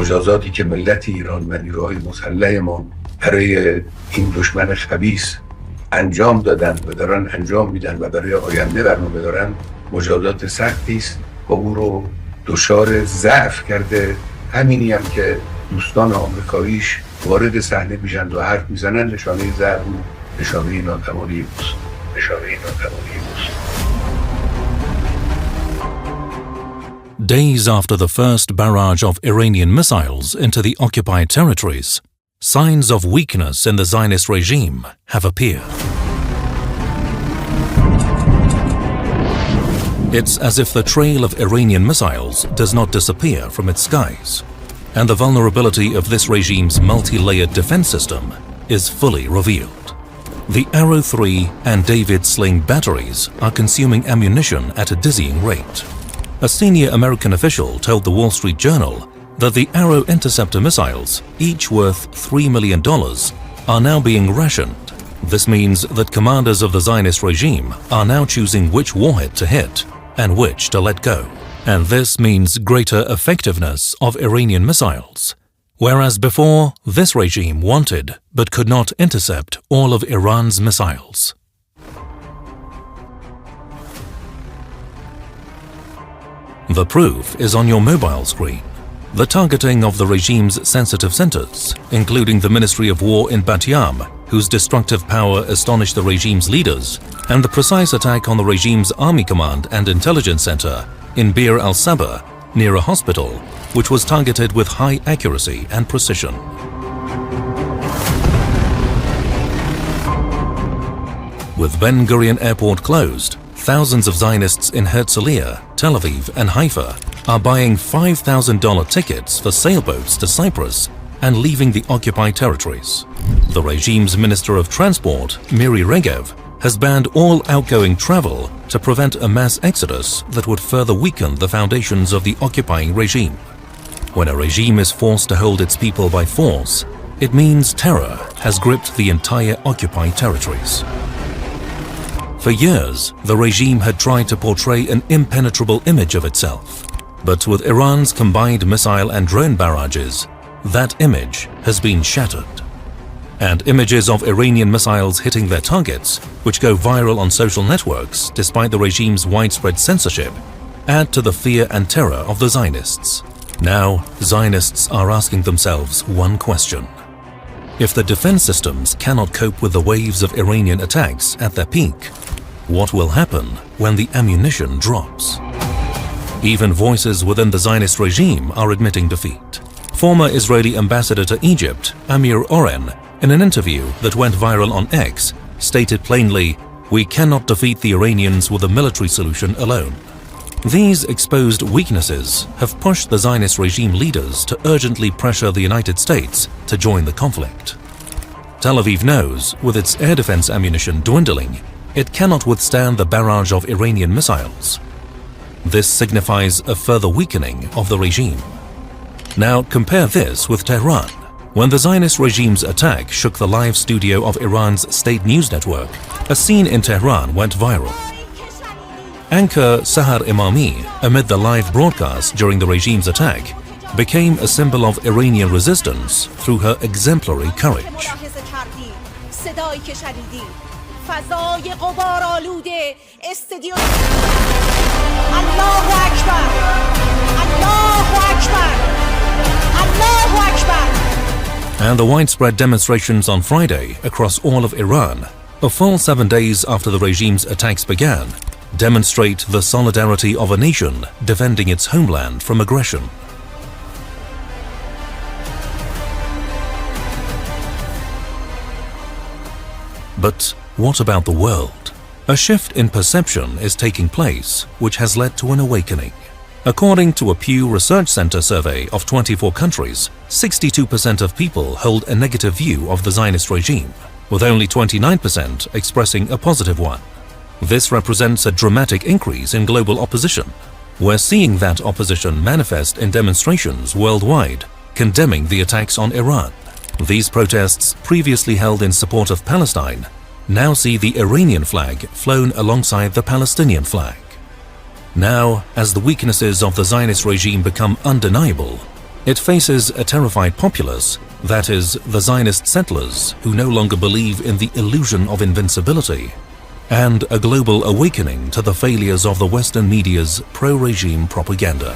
مجازاتی که ملت ایران و نیروهای مسلح ما برای این دشمن خبیث انجام دادن و دارن انجام میدن و برای آینده برنامه دارن مجازات سختی است و او رو دچار ضعف کرده. همینی هم که دوستان آمریکاییش وارد صحنه میشن و حرف میزنن نشانه ضعف و نشانه ناتوانی اوست. Days after the first barrage of Iranian missiles into the occupied territories, signs of weakness in the Zionist regime have appeared. It's as if the trail of Iranian missiles does not disappear from its skies, and the vulnerability of this regime's multi-layered defense system is fully revealed. The Arrow 3 and David Sling batteries are consuming ammunition at a dizzying rate. A senior American official told the Wall Street Journal that the Arrow interceptor missiles, each worth $3 million, are now being rationed. This means that commanders of the Zionist regime are now choosing which warhead to hit and which to let go. And this means greater effectiveness of Iranian missiles. Whereas before, this regime wanted but could not intercept all of Iran's missiles. The proof is on your mobile screen. The targeting of the regime's sensitive centers, including the Ministry of War in Bat Yam, whose destructive power astonished the regime's leaders, and the precise attack on the regime's Army Command and Intelligence Center in Bir al-Sabah, near a hospital, which was targeted with high accuracy and precision. With Ben Gurion Airport closed, thousands of Zionists in Herzliya, Tel Aviv and Haifa are buying $5,000 tickets for sailboats to Cyprus and leaving the occupied territories. The regime's Minister of Transport, Miri Regev, has banned all outgoing travel to prevent a mass exodus that would further weaken the foundations of the occupying regime. When a regime is forced to hold its people by force, it means terror has gripped the entire occupied territories. For years, the regime had tried to portray an impenetrable image of itself. But with Iran's combined missile and drone barrages, that image has been shattered. And images of Iranian missiles hitting their targets, which go viral on social networks despite the regime's widespread censorship, add to the fear and terror of the Zionists. Now, Zionists are asking themselves one question. If the defense systems cannot cope with the waves of Iranian attacks at their peak, what will happen when the ammunition drops? Even voices within the Zionist regime are admitting defeat. Former Israeli ambassador to Egypt, Amir Oren, in an interview that went viral on X, stated plainly, "We cannot defeat the Iranians with a military solution alone." These exposed weaknesses have pushed the Zionist regime leaders to urgently pressure the United States to join the conflict. Tel Aviv knows, with its air defense ammunition dwindling, it cannot withstand the barrage of Iranian missiles. This signifies a further weakening of the regime. Now compare this with Tehran. When the Zionist regime's attack shook the live studio of Iran's state news network, a scene in Tehran went viral. Anchor Sahar Imami, amid the live broadcast during the regime's attack, became a symbol of Iranian resistance through her exemplary courage. And the widespread demonstrations on Friday across all of Iran, a full 7 days after the regime's attacks began, demonstrate the solidarity of a nation defending its homeland from aggression. But what about the world? A shift in perception is taking place, which has led to an awakening. According to a Pew Research Center survey of 24 countries, 62% of people hold a negative view of the Zionist regime, with only 29% expressing a positive one. This represents a dramatic increase in global opposition. We're seeing that opposition manifest in demonstrations worldwide, condemning the attacks on Iran. These protests, previously held in support of Palestine, now see the Iranian flag flown alongside the Palestinian flag. Now, as the weaknesses of the Zionist regime become undeniable, It faces a terrified populace, that is, the Zionist settlers who no longer believe in the illusion of invincibility, and a global awakening to the failures of the Western media's pro-regime propaganda.